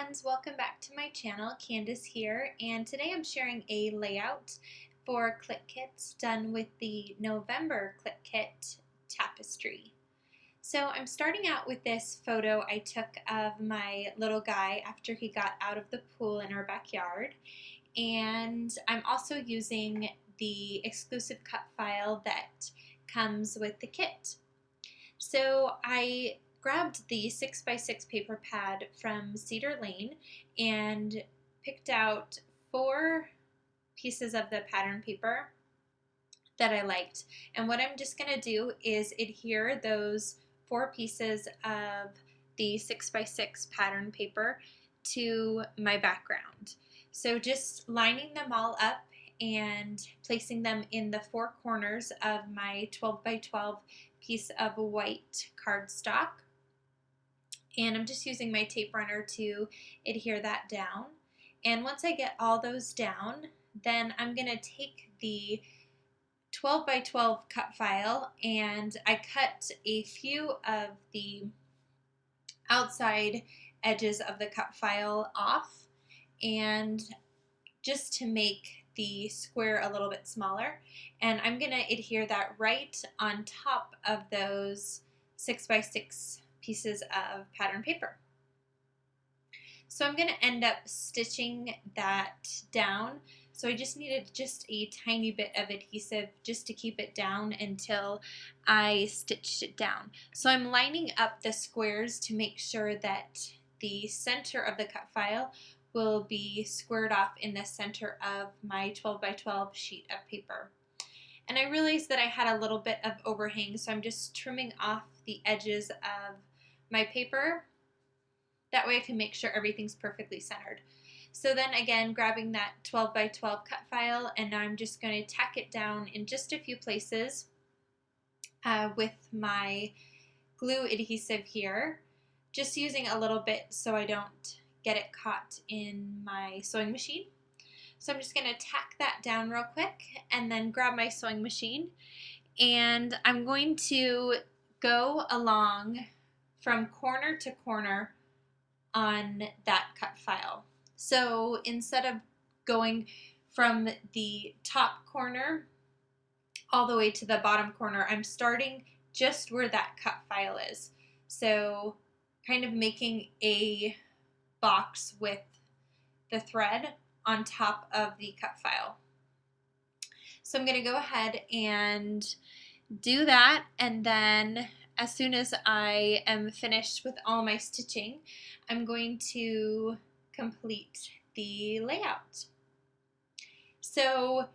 friends, welcome back to my channel. Candace here, and today I'm sharing a layout for Clique kits done with the November Clique kit Tapestry. So I'm starting out with this photo I took of my little guy after he got out of the pool in our backyard, and I'm also using the exclusive cut file that comes with the kit. So I grabbed the 6x6 paper pad from Cedar Lane and picked out 4 pieces of the pattern paper that I liked. And what I'm just going to do is adhere those 4 pieces of the 6x6 pattern paper to my background. So just lining them all up and placing them in the 4 corners of my 12x12 piece of white cardstock. And I'm just using my tape runner to adhere that down. And once I get all those down, then I'm going to take the 12x12 cut file and I cut a few of the outside edges of the cut file off, and just to make the square a little bit smaller, and I'm going to adhere that right on top of those 6x6 pieces of pattern paper. So I'm going to end up stitching that down. So I just needed just a tiny bit of adhesive just to keep it down until I stitched it down. So I'm lining up the squares to make sure that the center of the cut file will be squared off in the center of my 12x12 sheet of paper. And I realized that I had a little bit of overhang, so I'm just trimming off the edges of my paper. That way I can make sure everything's perfectly centered. So then again, grabbing that 12x12 cut file, and now I'm just going to tack it down in just a few places with my glue adhesive here, just using a little bit so I don't get it caught in my sewing machine. So I'm just going to tack that down real quick and then grab my sewing machine, and I'm going to go along from corner to corner on that cut file. So instead of going from the top corner all the way to the bottom corner, I'm starting just where that cut file is. So kind of making a box with the thread on top of the cut file. So I'm going to go ahead and do that, and then as soon as I am finished with all my stitching, I'm going to complete the layout. So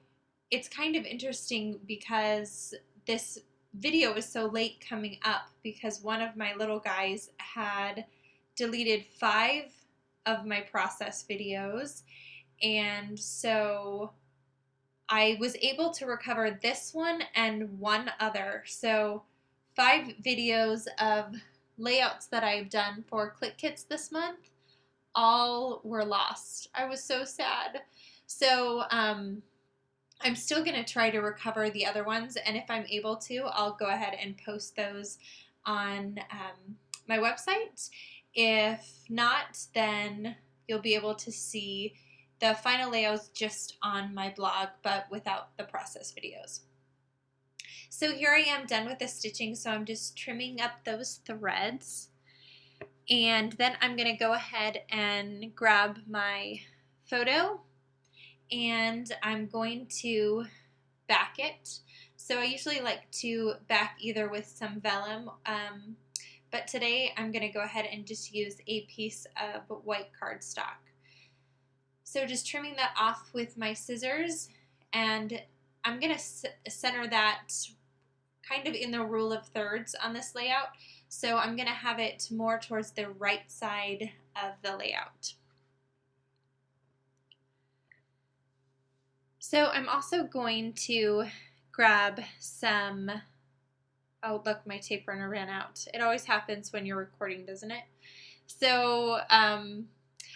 it's kind of interesting because this video is so late coming up because one of my little guys had deleted 5 of my process videos, and so I was able to recover this one and one other. So 5 videos of layouts that I've done for Clique Kits this month all were lost. I was so sad. So I'm still going to try to recover the other ones, and if I'm able to, I'll go ahead and post those on my website. If not, then you'll be able to see the final layouts just on my blog, but without the process videos. So here I am done with the stitching, so I'm just trimming up those threads, and then I'm going to go ahead and grab my photo and I'm going to back it. So I usually like to back either with some vellum, but today I'm going to go ahead and just use a piece of white cardstock. So just trimming that off with my scissors, and I'm going to center that kind of in the rule of thirds on this layout. So I'm going to have it more towards the right side of the layout. So I'm also going to grab some, oh look, my tape runner ran out. It always happens when you're recording, doesn't it? So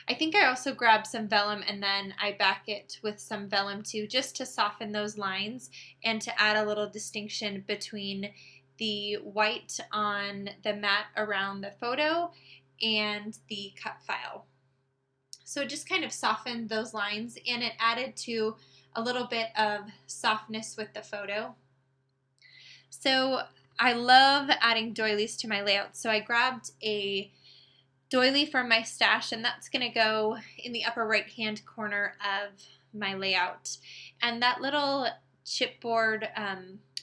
I think I also grabbed some vellum, and then I back it with some vellum too, just to soften those lines and to add a little distinction between the white on the mat around the photo and the cut file. So it just kind of softened those lines, and it added to a little bit of softness with the photo. So I love adding doilies to my layout. So I grabbed a doily from my stash, and that's going to go in the upper right hand corner of my layout. And that little chipboard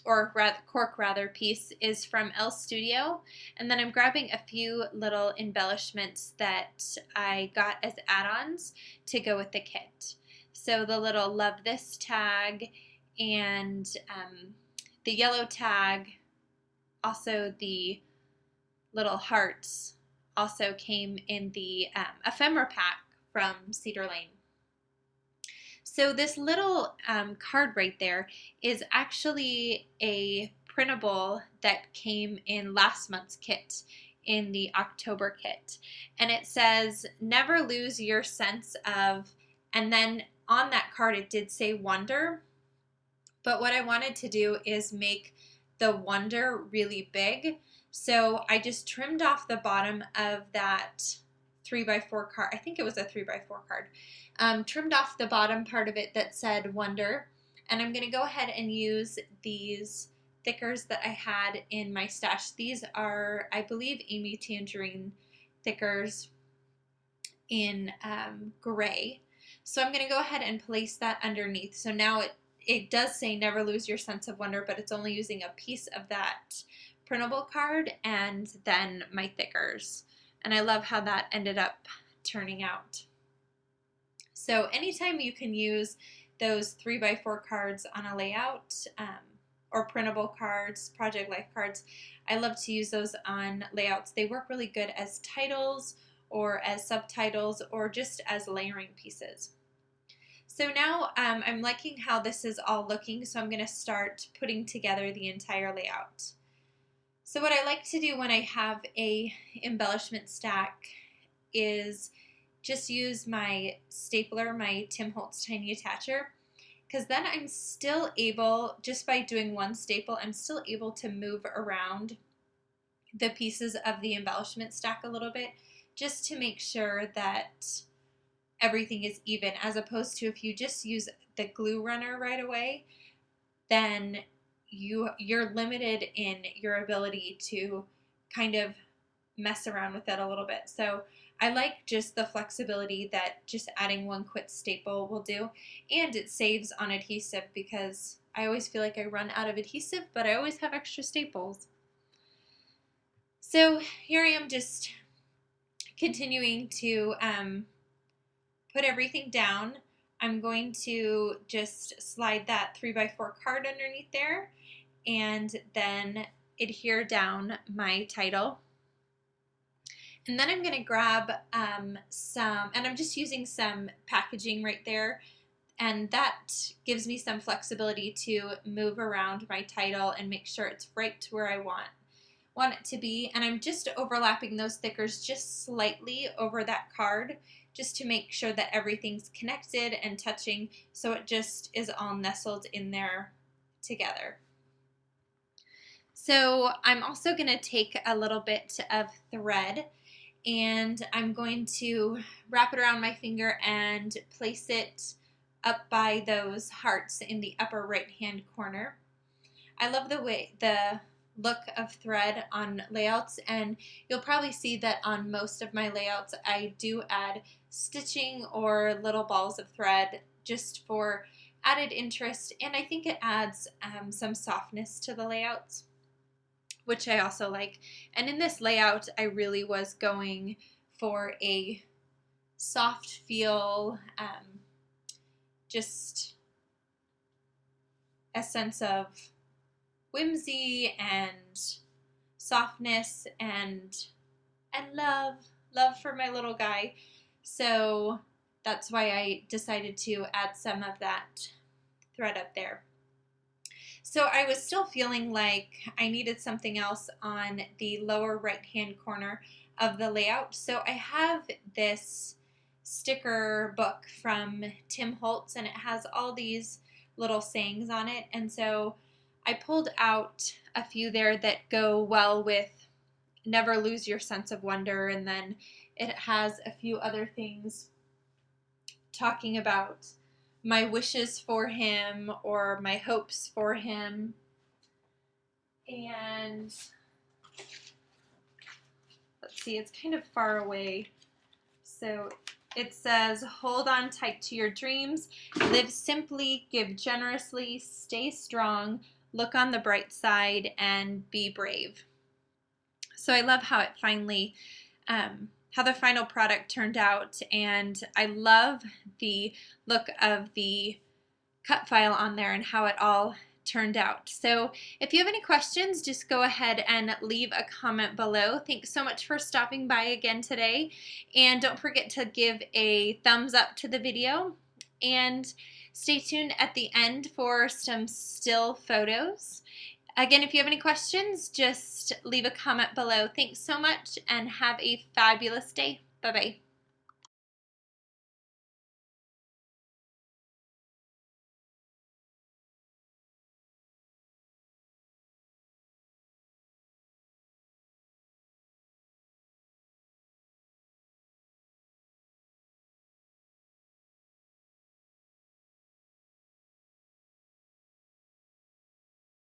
or cork piece is from Elle Studio. And then I'm grabbing a few little embellishments that I got as add-ons to go with the kit. So the little love this tag and the yellow tag, also the little hearts, also came in the ephemera pack from Cedar Lane. So this little card right there is actually a printable that came in last month's kit, in the October kit. And it says, never lose your sense of, and then on that card it did say wonder. But what I wanted to do is make the wonder really big. So I just trimmed off the bottom of that 3x4 card. I think it was a 3x4 card. Trimmed off the bottom part of it that said wonder. And I'm going to go ahead and use these thickers that I had in my stash. These are, I believe, Amy Tangerine thickers in gray. So I'm going to go ahead and place that underneath. So now it does say never lose your sense of wonder, but it's only using a piece of that printable card and then my thickers. And I love how that ended up turning out. So anytime you can use those 3x4 cards on a layout, or printable cards, Project Life cards, I love to use those on layouts. They work really good as titles or as subtitles or just as layering pieces. So now I'm liking how this is all looking, so I'm going to start putting together the entire layout. So what I like to do when I have a embellishment stack is just use my stapler, my Tim Holtz Tiny Attacher, because then I'm still able, just by doing one staple, I'm still able to move around the pieces of the embellishment stack a little bit, just to make sure that everything is even, as opposed to if you just use the glue runner right away, then you're limited in your ability to kind of mess around with it a little bit. So I like just the flexibility that just adding one quick staple will do, and it saves on adhesive because I always feel like I run out of adhesive, but I always have extra staples. So here I am just continuing to put everything down. I'm going to just slide that 3x4 card underneath there and then adhere down my title. And then I'm going to grab some, and I'm just using some packaging right there, and that gives me some flexibility to move around my title and make sure it's right where I want it to be. And I'm just overlapping those thickers just slightly over that card, just to make sure that everything's connected and touching, so it just is all nestled in there together. So I'm also going to take a little bit of thread, and I'm going to wrap it around my finger and place it up by those hearts in the upper right hand corner. I love the look of thread on layouts, and you'll probably see that on most of my layouts I do add stitching or little balls of thread just for added interest, and I think it adds some softness to the layouts, which I also like. And in this layout, I really was going for a soft feel, just a sense of whimsy and softness and love for my little guy. So that's why I decided to add some of that thread up there. So I was still feeling like I needed something else on the lower right hand corner of the layout. So I have this sticker book from Tim Holtz, and it has all these little sayings on it. And so I pulled out a few there that go well with never lose your sense of wonder, and then it has a few other things talking about my wishes for him or my hopes for him. And let's see, it's kind of far away. So it says, hold on tight to your dreams, live simply, give generously, stay strong, look on the bright side, and be brave. So I love how it finally, how the final product turned out, and I love the look of the cut file on there and how it all turned out. So if you have any questions, just go ahead and leave a comment below. Thanks so much for stopping by again today, and don't forget to give a thumbs up to the video, and stay tuned at the end for some still photos. Again, if you have any questions, just leave a comment below. Thanks so much and have a fabulous day. Bye-bye.